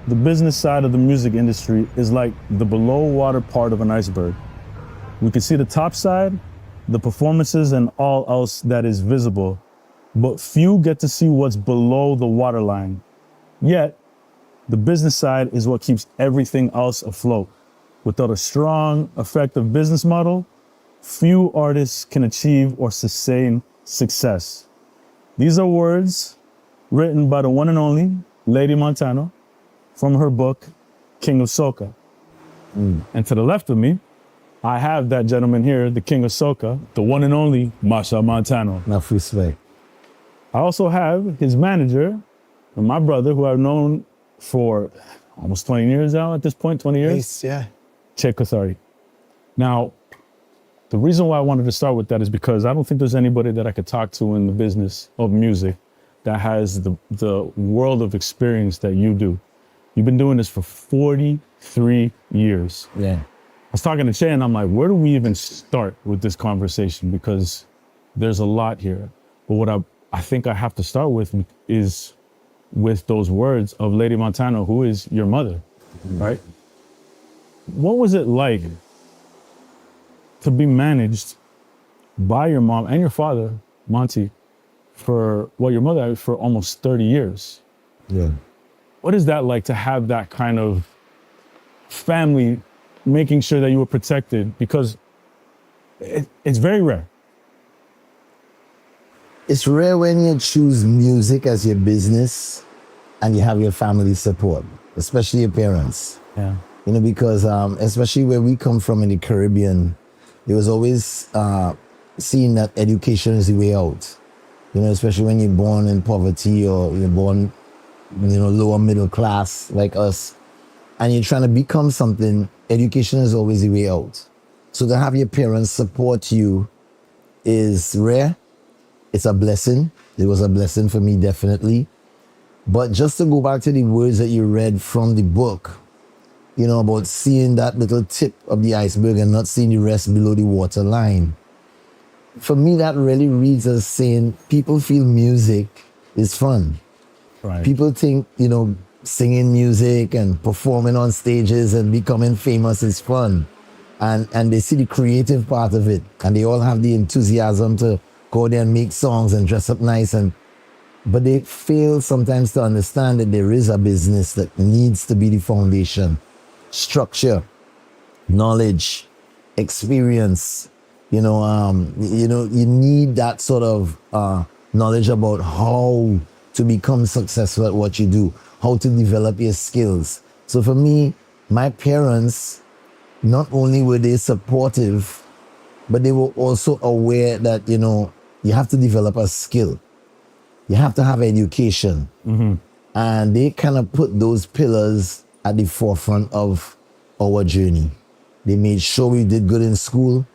the business side of the music industry is like the below water part of an iceberg. We can see the top side, the performances and all else that is visible, but few get to see what's below the waterline. Yet, the business side is what keeps everything else afloat. Without a strong, effective business model, few artists can achieve or sustain success. These are words written by the one and only Lady Montano from her book, King of Soca. And to the left of me, I have that gentleman here, the King of Soca, the one and only Machel Montano. Enough respect. I also have his manager, and my brother, who I've known for almost 20 years now at this point, 20 years. Nice, yeah. Che Kothari. Now, the reason why I wanted to start with that is because I don't think there's anybody that I could talk to in the business of music that has the world of experience that you do. You've been doing this for 43 years. Yeah. I was talking to Che and I'm like, where do we even start with this conversation? Because there's a lot here. But what I think I have to start with is with those words of Lady Montano, who is your mother, right? What was it like to be managed by your mom and your father, Monty, your mother for almost 30 years? Yeah. What is that like to have that kind of family making sure that you were protected? Because it's very rare. It's rare when you choose music as your business and you have your family support, especially your parents. Yeah. You know, because especially where we come from in the Caribbean, there was always seeing that education is the way out. You know, especially when you're born in poverty or you're born, you know, lower middle class like us, and you're trying to become something, education is always the way out. So to have your parents support you is rare. It's a blessing. It was a blessing for me, definitely. But just to go back to the words that you read from the book, you know, about seeing that little tip of the iceberg and not seeing the rest below the waterline. For me, that really reads as saying people feel music is fun. Right. People think, you know, singing music and performing on stages and becoming famous is fun. And they see the creative part of it. And they all have the enthusiasm to go there and make songs and dress up nice. But they fail sometimes to understand that there is a business that needs to be the foundation. Structure, knowledge, experience. You need that sort of knowledge about how to become successful at what you do, how to develop your skills. So for me, my parents, not only were they supportive, but they were also aware that, you know, you have to develop a skill. You have to have education. Mm-hmm. And they kind of put those pillars at the forefront of our journey. They made sure we did good in school.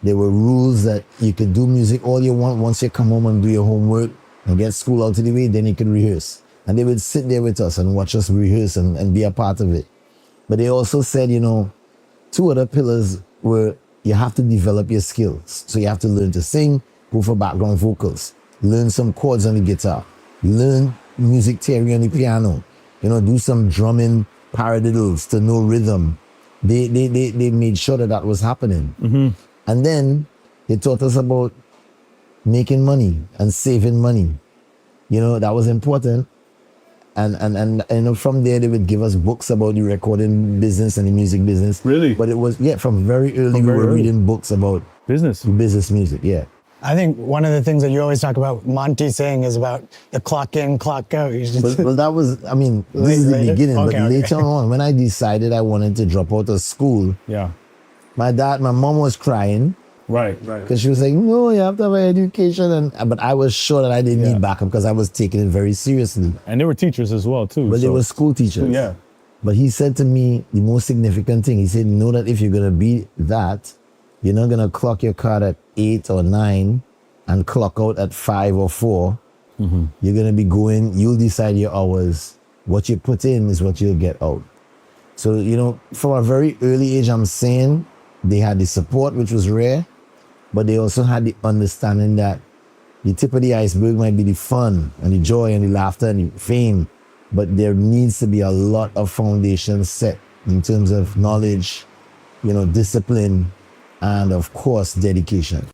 There were rules that you could do music all you want. Once you come home and do your homework and get school out of the way, then you could rehearse. And they would sit there with us and watch us rehearse and be a part of it. But they also said, you know, two other pillars were you have to develop your skills. So you have to learn to sing, go for background vocals, learn some chords on the guitar, learn music theory on the piano, you know, do some drumming paradiddles to know rhythm. They made sure that was happening. Mm-hmm. And then they taught us about making money and saving money. You know, that was important. And you know, from there they would give us books about the recording business and the music business. Really? But it was, from very early we were reading books about business music, yeah. I think one of the things that you always talk about, Monty saying, is about the clock in, clock out. Well, that was, I mean, this is the Later? beginning, Okay, but later on, when I decided I wanted to drop out of school, Yeah. my mom was crying. Right. Because she was like, no, you have to have an education. But I was sure that I didn't need backup because I was taking it very seriously. And they were teachers as well, too. But they were school teachers. Yeah. But he said to me the most significant thing. He said, know that if you're going to be that, you're not going to clock your card at 8 or 9 and clock out at 5 or 4. Mm-hmm. You're going to be going, you'll decide your hours. What you put in is what you'll get out. So, you know, from a very early age, I'm saying they had the support, which was rare, but they also had the understanding that the tip of the iceberg might be the fun and the joy and the laughter and the fame, but there needs to be a lot of foundation set in terms of knowledge, discipline, and of course, dedication.